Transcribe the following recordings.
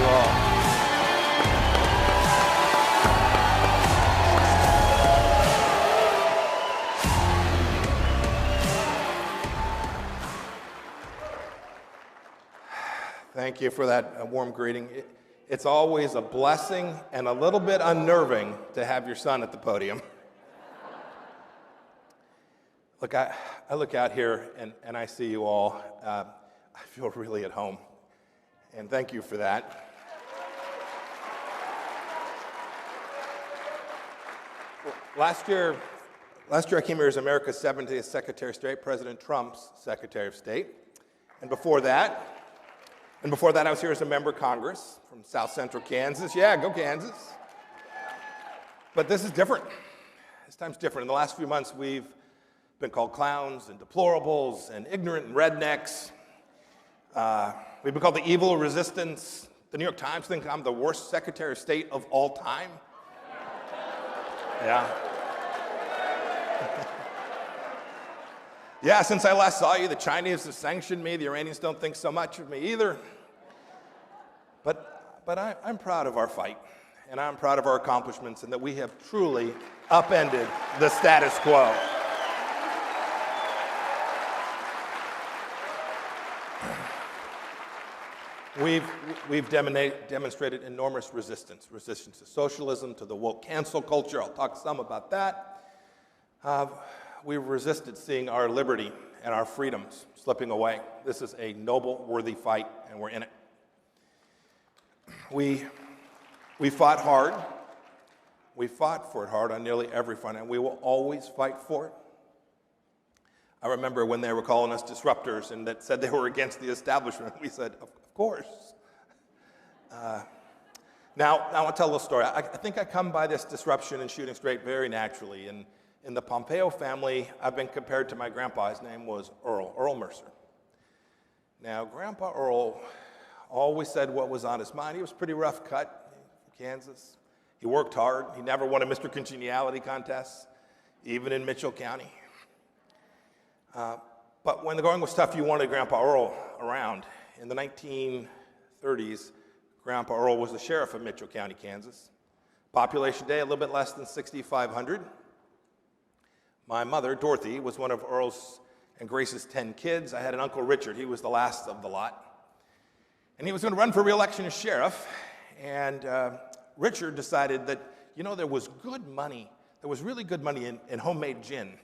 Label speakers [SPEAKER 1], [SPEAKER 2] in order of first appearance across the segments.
[SPEAKER 1] all. Thank you for that warm greeting. It's always a blessing and a little bit unnerving to have your son at the podium. Look, I look out here and I see you all. I feel really at home, and thank you for that. Last year I came here as America's 70th Secretary of State, President Trump's Secretary of State. And before that, I was here as a member of Congress from South Central Kansas. Yeah, go Kansas. But this is different. This time's different. In the last few months, we've been called clowns and deplorables and ignorant and rednecks. We've been called the evil resistance. The New York Times think I'm the worst Secretary of State of all time. Yeah. Yeah, since I last saw you, the Chinese have sanctioned me. The Iranians don't think so much of me either. But I'm proud of our fight, and I'm proud of our accomplishments, and that we have truly upended the status quo. We've demonstrated enormous resistance to socialism, to the woke cancel culture. I'll talk some about that. We've resisted seeing our liberty and our freedoms slipping away. This is a noble, worthy fight, and we're in it. We fought hard. We fought for it hard on nearly every front, and we will always fight for it. I remember when they were calling us disruptors and that said they were against the establishment. We said, of course. Now I want to tell a little story. I think I come by this disruption and shooting straight very naturally. And in the Pompeo family, I've been compared to my grandpa. His name was Earl Mercer. Now, Grandpa Earl always said what was on his mind. He was pretty rough cut from Kansas. He worked hard. He never won a Mr. Congeniality contest, even in Mitchell County. But when the going was tough, you wanted Grandpa Earl around. In the 1930s, Grandpa Earl was the sheriff of Mitchell County, Kansas. Population day, a little bit less than 6,500. My mother, Dorothy, was one of Earl's and Grace's 10 kids. I had an Uncle Richard. He was the last of the lot. And he was going to run for re-election as sheriff. And Richard decided that, there was good money. There was really good money in homemade gin.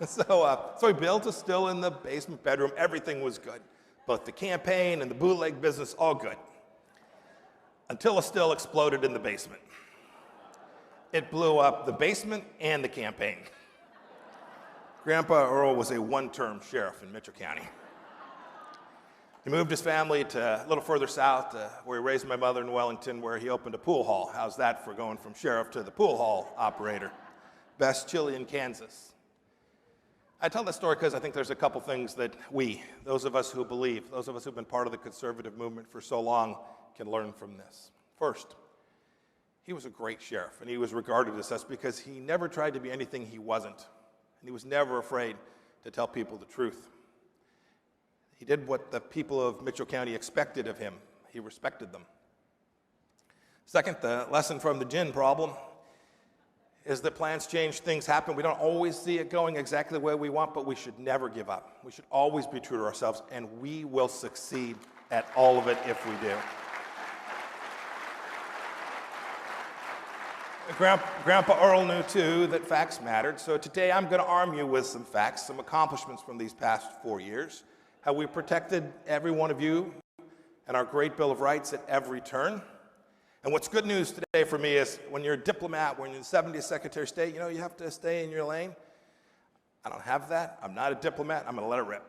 [SPEAKER 1] So he built a still in the basement bedroom. Everything was good. Both the campaign and the bootleg business, all good. Until a still exploded in the basement. It blew up the basement and the campaign. Grandpa Earl was a one-term sheriff in Mitchell County. He moved his family to a little further south, where he raised my mother in Wellington, where he opened a pool hall. How's that for going from sheriff to the pool hall operator? Best chili in Kansas. I tell that story because I think there's a couple things that those of us who believe, those of us who've been part of the conservative movement for so long, can learn from this. First, he was a great sheriff, and he was regarded as such because he never tried to be anything he wasn't, and he was never afraid to tell people the truth. He did what the people of Mitchell County expected of him. He respected them. Second, the lesson from the gin problem is that plans change, things happen. We don't always see it going exactly the way we want, but we should never give up. We should always be true to ourselves, and we will succeed at all of it if we do. Grandpa Earl knew, too, that facts mattered. So today I'm going to arm you with some facts, some accomplishments from these past 4 years, how we protected every one of you and our great Bill of Rights at every turn. And what's good news today for me is when you're a diplomat, when you're the 70th Secretary of State, you have to stay in your lane. I don't have that. I'm not a diplomat. I'm going to let it rip.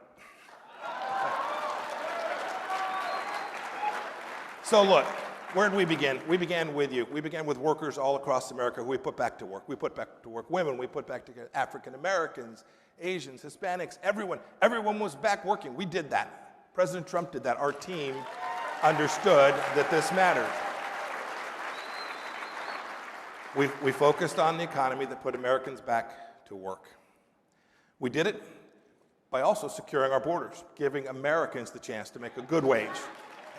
[SPEAKER 1] So look. Where did we begin? We began with you. We began with workers all across America who we put back to work. We put back to work women. We put back to African Americans, Asians, Hispanics, everyone. Everyone was back working. We did that. President Trump did that. Our team understood that this mattered. We focused on the economy that put Americans back to work. We did it by also securing our borders, giving Americans the chance to make a good wage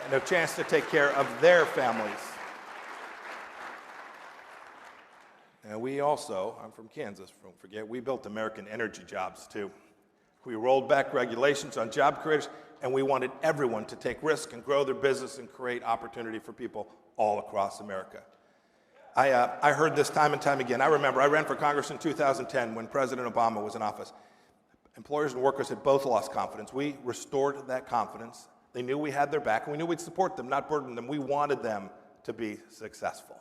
[SPEAKER 1] and a chance to take care of their families. And we also, I'm from Kansas, don't forget, we built American energy jobs too. We rolled back regulations on job creators, and we wanted everyone to take risk and grow their business and create opportunity for people all across America. I heard this time and time again. I remember I ran for Congress in 2010 when President Obama was in office. Employers and workers had both lost confidence. We restored that confidence. They knew we had their back, and we knew we'd support them, not burden them. We wanted them to be successful.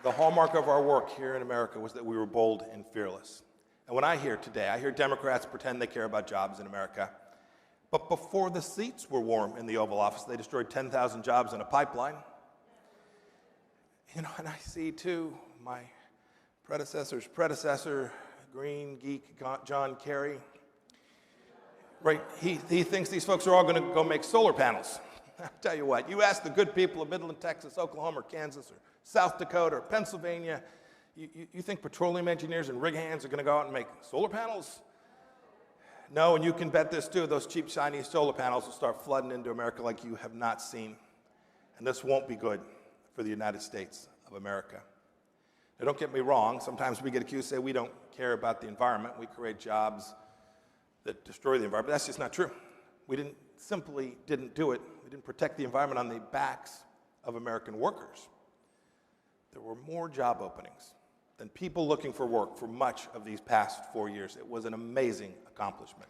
[SPEAKER 1] The hallmark of our work here in America was that we were bold and fearless. And when I hear Democrats pretend they care about jobs in America. But before the seats were warm in the Oval Office, they destroyed 10,000 jobs in a pipeline. And I see too, my predecessor's predecessor, green geek John Kerry, right? He thinks these folks are all going to go make solar panels. I'll tell you what, you ask the good people of Midland, Texas, Oklahoma, or Kansas, or South Dakota, or Pennsylvania, you think petroleum engineers and rig hands are going to go out and make solar panels? No, and you can bet this too, those cheap Chinese solar panels will start flooding into America like you have not seen. And this won't be good for the United States of America. Now, don't get me wrong, sometimes we get accused, say we don't care about the environment, we create jobs that destroy the environment. That's just not true. We simply didn't do it. We didn't protect the environment on the backs of American workers. There were more job openings than people looking for work for much of these past 4 years. It was an amazing accomplishment.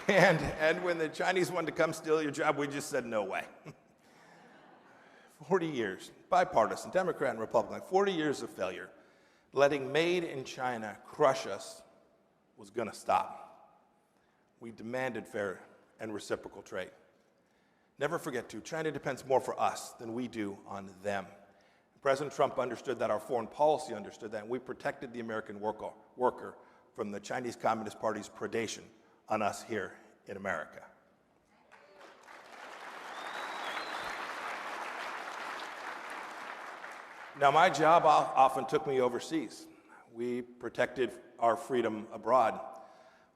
[SPEAKER 1] And when the Chinese wanted to come steal your job, we just said, no way. 40 years, bipartisan, Democrat and Republican, 40 years of failure. Letting made in China crush us was going to stop. We demanded fair and reciprocal trade. Never forget too, China depends more for us than we do on them. President Trump understood that, our foreign policy understood that, and we protected the American worker from the Chinese Communist Party's predation on us here in America. Now, my job often took me overseas. We protected our freedom abroad.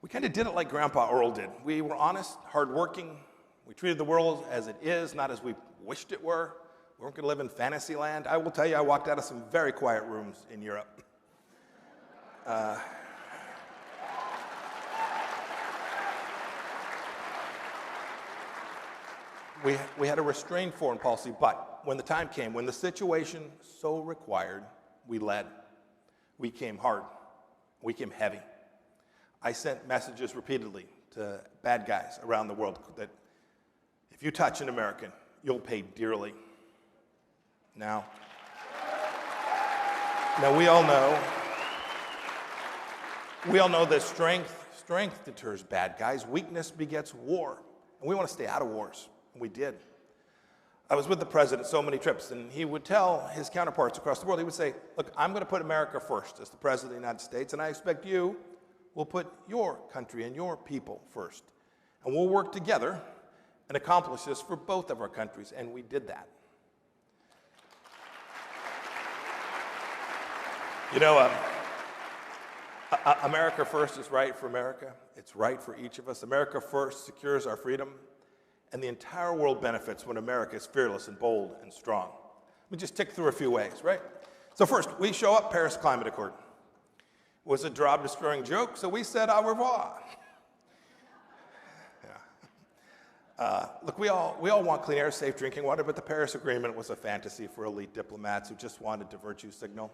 [SPEAKER 1] We kind of did it like Grandpa Earl did. We were honest, hardworking. We treated the world as it is, not as we wished it were. We weren't going to live in fantasy land. I will tell you, I walked out of some very quiet rooms in Europe. We had a restrained foreign policy, but when the time came, when the situation so required, we led. We came hard. We came heavy. I sent messages repeatedly to bad guys around the world that if you touch an American, you'll pay dearly. Now we all know that strength deters bad guys. Weakness begets war. And we want to stay out of wars. And we did. I was with the president so many trips, and he would tell his counterparts across the world, he would say, look, I'm going to put America first as the president of the United States, and I expect you will put your country and your people first. And we'll work together and accomplish this for both of our countries, and we did that. You know, America first is right for America. It's right for each of us. America first secures our freedom. And the entire world benefits when America is fearless and bold and strong. Let me just tick through a few ways, right? So first, we show up, Paris Climate Accord. It was a job-destroying joke, so we said au revoir. Yeah. Look, we all want clean air, safe drinking water, but the Paris Agreement was a fantasy for elite diplomats who just wanted to virtue signal.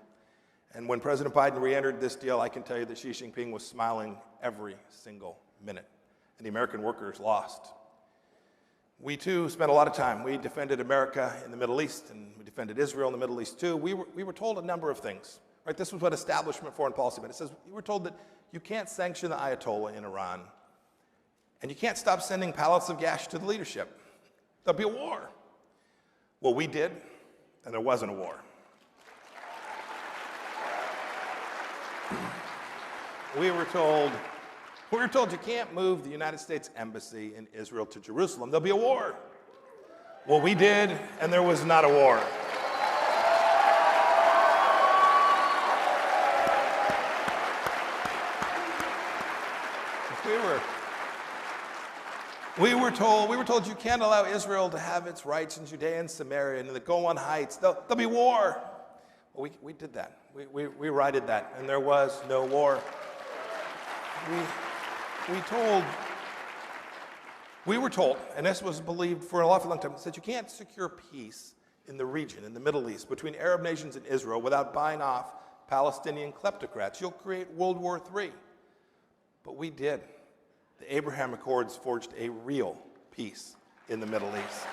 [SPEAKER 1] And when President Biden re-entered this deal, I can tell you that Xi Jinping was smiling every single minute, and the American workers lost. We, too, spent a lot of time. We defended America in the Middle East, and we defended Israel in the Middle East, too. We were told a number of things. Right? This was what establishment foreign policy meant. It says we were told that you can't sanction the Ayatollah in Iran, and you can't stop sending pallets of gas to the leadership. There'll be a war. Well, we did, and there wasn't a war. We were told you can't move the United States Embassy in Israel to Jerusalem. There'll be a war. Well, we did, and there was not a war. We were told you can't allow Israel to have its rights in Judea and Samaria and in the Golan Heights. There'll be war. Well, we did that. We righted that, and there was no war. We were told, and this was believed for a long time, that you can't secure peace in the region, in the Middle East, between Arab nations and Israel without buying off Palestinian kleptocrats. You'll create World War III. But we did. The Abraham Accords forged a real peace in the Middle East.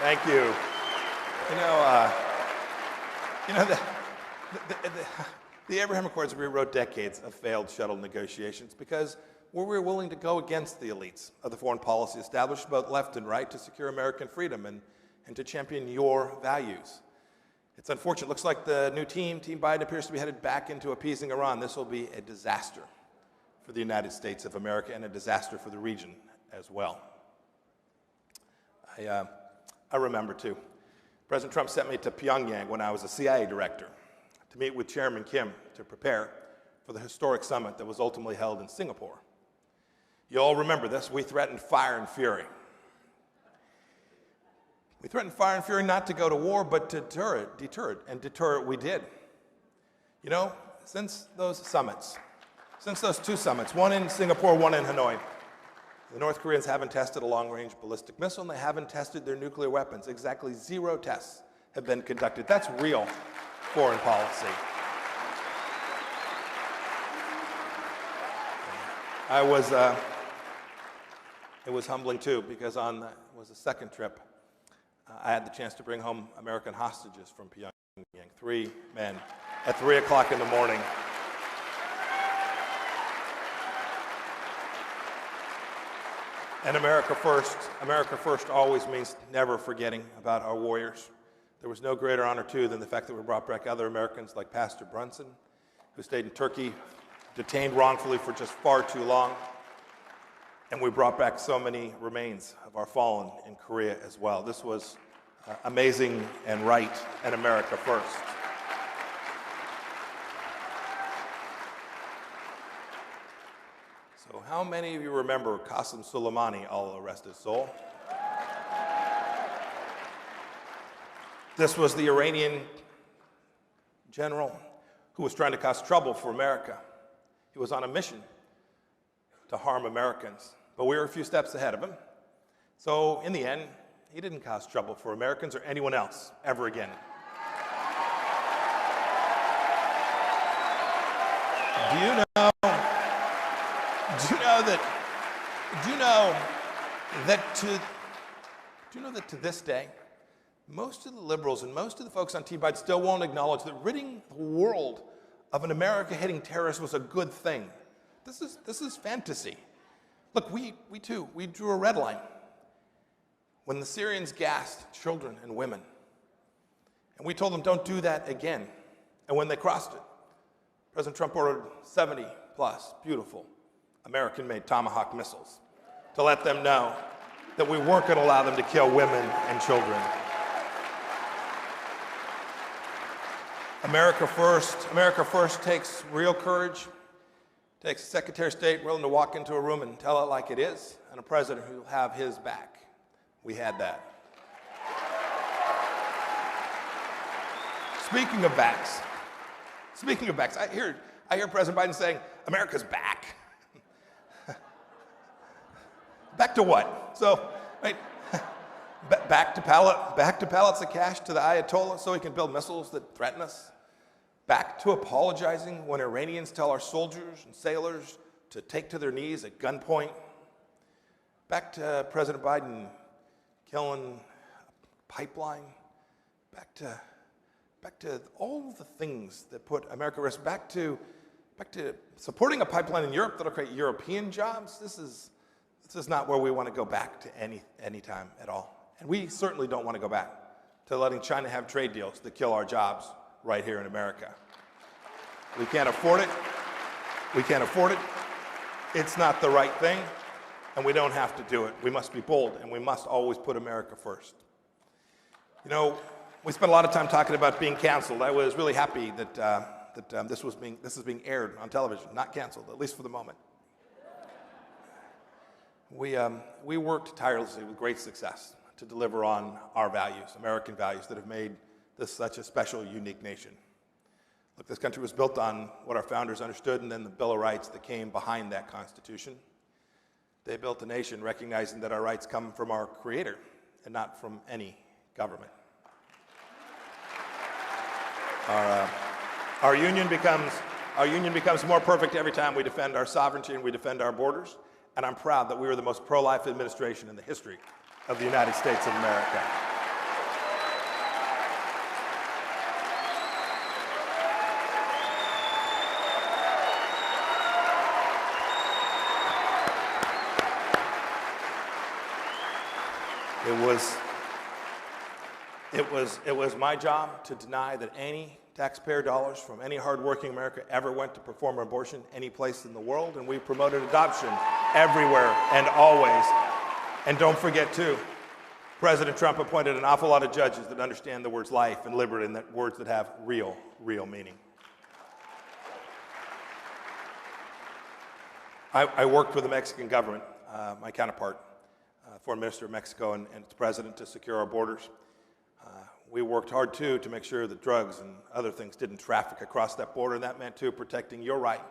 [SPEAKER 1] Thank you. The Abraham Accords rewrote decades of failed shuttle negotiations because we were willing to go against the elites of the foreign policy established both left and right to secure American freedom and to champion your values. It's unfortunate. It looks like the new Team Biden, appears to be headed back into appeasing Iran. This will be a disaster for the United States of America and a disaster for the region as well. I remember, too. President Trump sent me to Pyongyang when I was a CIA director to meet with Chairman Kim to prepare for the historic summit that was ultimately held in Singapore. You all remember this. We threatened fire and fury. We threatened fire and fury not to go to war, but to deter it, and deter it we did. You know, since those two summits, one in Singapore, one in Hanoi, the North Koreans haven't tested a long-range ballistic missile, and they haven't tested their nuclear weapons. Exactly 0 tests have been conducted. That's real foreign policy. It was humbling, too, because it was the second trip, I had the chance to bring home American hostages from Pyongyang, 3 men at 3 o'clock in the morning. And America first always means never forgetting about our warriors. There was no greater honor, too, than the fact that we brought back other Americans like Pastor Brunson, who stayed in Turkey, detained wrongfully for just far too long. And we brought back so many remains of our fallen in Korea as well. This was amazing and right, and America first. So how many of you remember Qasem Soleimani, Allah rest his soul? This was the Iranian general who was trying to cause trouble for America. He was on a mission to harm Americans, but we were a few steps ahead of him. So in the end, he didn't cause trouble for Americans or anyone else ever again. Do you know that to this day, most of the liberals and most of the folks on Team Biden still won't acknowledge that ridding the world of an America-hating terrorist was a good thing. This is fantasy. Look, we drew a red line when the Syrians gassed children and women. And we told them, don't do that again. And when they crossed it, President Trump ordered 70 plus beautiful American-made Tomahawk missiles to let them know that we weren't going to allow them to kill women and children. America first takes real courage, takes a Secretary of State willing to walk into a room and tell it like it is, and a president who will have his back. We had that. Speaking of backs, I hear President Biden saying, America's back. Back to what? So, right, back to pallets of cash to the Ayatollah so he can build missiles that threaten us? Back to apologizing when Iranians tell our soldiers and sailors to take to their knees at gunpoint? Back to President Biden killing a pipeline? Back to all the things that put America at risk? Back to supporting a pipeline in Europe that'll create European jobs? This is not where we want to go back to any time at all. And we certainly don't want to go back to letting China have trade deals that kill our jobs right here in America. We can't afford it. We can't afford it. It's not the right thing, and we don't have to do it. We must be bold, and we must always put America first. You know, we spent a lot of time talking about being canceled. I was really happy that this is being aired on television, not canceled, at least for the moment. We worked tirelessly with great success to deliver on our values, American values that have made this such a special, unique nation. Look, this country was built on what our founders understood and then the Bill of Rights that came behind that Constitution. They built a nation recognizing that our rights come from our Creator and not from any government. Our union becomes more perfect every time we defend our sovereignty and we defend our borders. And I'm proud that we were the most pro-life administration in the history of the United States of America. It was my job to deny that any taxpayer dollars from any hardworking America ever went to perform an abortion any place in the world, and we promoted adoption everywhere and always. And don't forget, too, President Trump appointed an awful lot of judges that understand the words life and liberty and that words that have real meaning. I worked with the Mexican government, my counterpart, Foreign Minister of Mexico and its president, to secure our borders. We worked hard, too, to make sure that drugs and other things didn't traffic across that border, and that meant, too, protecting your right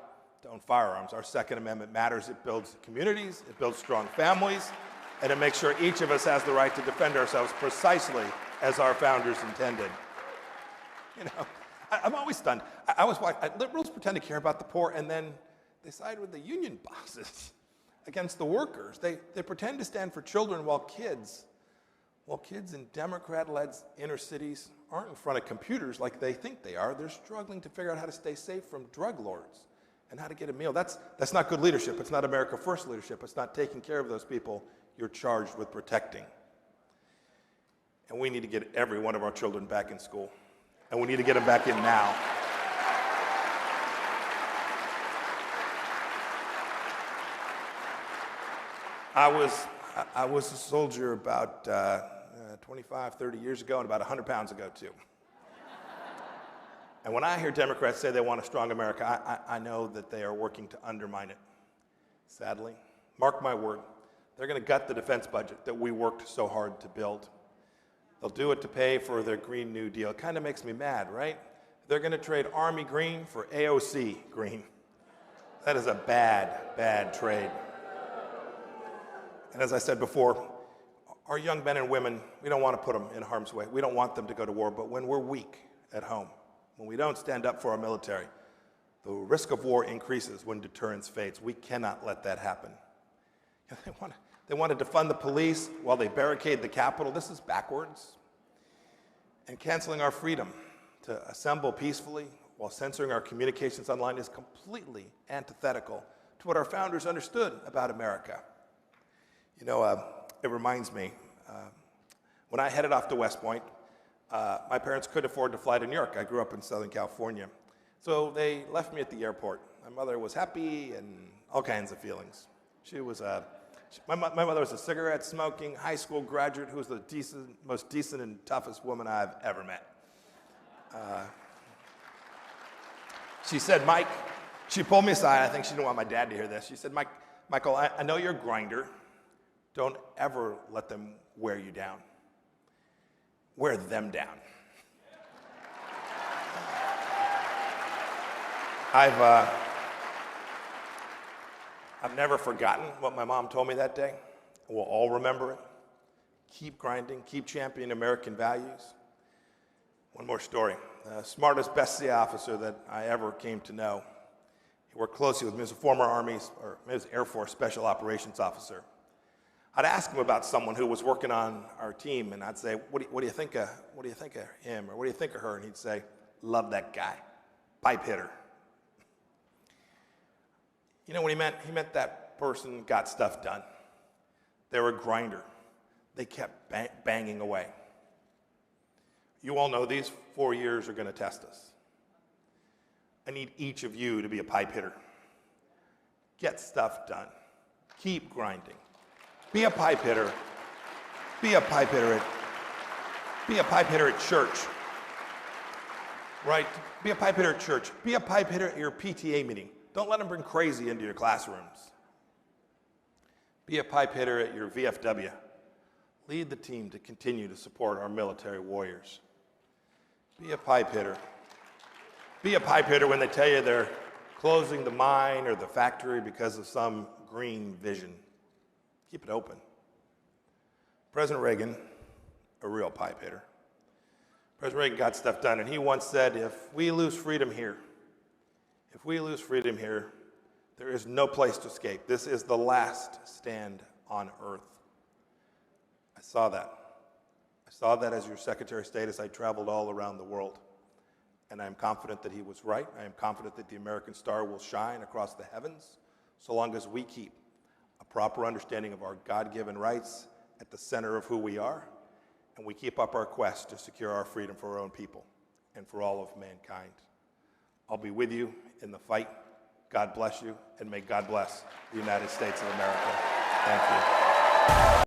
[SPEAKER 1] to own firearms. Our Second Amendment matters. It builds communities, it builds strong families, and it makes sure each of us has the right to defend ourselves precisely as our founders intended. You know, I'm always stunned. Liberals pretend to care about the poor, and then they side with the union bosses against the workers. They pretend to stand for children while kids in Democrat-led inner cities aren't in front of computers like they think they are. They're struggling to figure out how to stay safe from drug lords and how to get a meal. That's not good leadership. It's not America First leadership. It's not taking care of those people you're charged with protecting. And we need to get every one of our children back in school. And we need to get them back in now. I was a soldier about 25, 30 years ago and about 100 pounds ago, too. And when I hear Democrats say they want a strong America, I know that they are working to undermine it. Sadly, mark my word, they're going to gut the defense budget that we worked so hard to build. They'll do it to pay for their Green New Deal. It kind of makes me mad, right? They're going to trade Army green for AOC green. That is a bad trade. And as I said before, our young men and women, we don't want to put them in harm's way. We don't want them to go to war, but when we're weak at home, when we don't stand up for our military, the risk of war increases when deterrence fades. We cannot let that happen. They want to defund the police while they barricade the Capitol. This is backwards. And canceling our freedom to assemble peacefully while censoring our communications online is completely antithetical to what our founders understood about America. You know, it reminds me, when I headed off to West Point, my parents couldn't afford to fly to New York. I grew up in Southern California. So they left me at the airport. My mother was happy and all kinds of feelings. My mother was a cigarette-smoking high school graduate who was the most decent and toughest woman I've ever met. She said, Mike, she pulled me aside. I think she didn't want my dad to hear this. She said, Michael, I know you're a grinder. Don't ever let them wear you down. Wear them down. I've never forgotten what my mom told me that day. We'll all remember it. Keep grinding, keep championing American values. One more story. The smartest, best CIA officer that I ever came to know. He worked closely with me. He was a former Air Force Special Operations officer. I'd ask him about someone who was working on our team, and I'd say, what do you think of him, or what do you think of her? And he'd say, love that guy, pipe hitter. You know what he meant? He meant that person got stuff done. They were a grinder. They kept banging away. You all know these 4 years are going to test us. I need each of you to be a pipe hitter. Get stuff done. Keep grinding. Be a pipe hitter. Be a pipe hitter at church. Right? Be a pipe hitter at church. Be a pipe hitter at your PTA meeting. Don't let them bring crazy into your classrooms. Be a pipe hitter at your VFW. Lead the team to continue to support our military warriors. Be a pipe hitter. Be a pipe hitter when they tell you they're closing the mine or the factory because of some green vision. Keep it open. President Reagan, a real pipe hitter. President Reagan got stuff done, and he once said, if we lose freedom here, there is no place to escape. This is the last stand on earth. I saw that. I saw that as your Secretary of State as I traveled all around the world. And I am confident that he was right. I am confident that the American star will shine across the heavens so long as we keep a proper understanding of our God-given rights at the center of who we are, and we keep up our quest to secure our freedom for our own people and for all of mankind. I'll be with you in the fight. God bless you, and may God bless the United States of America. Thank you.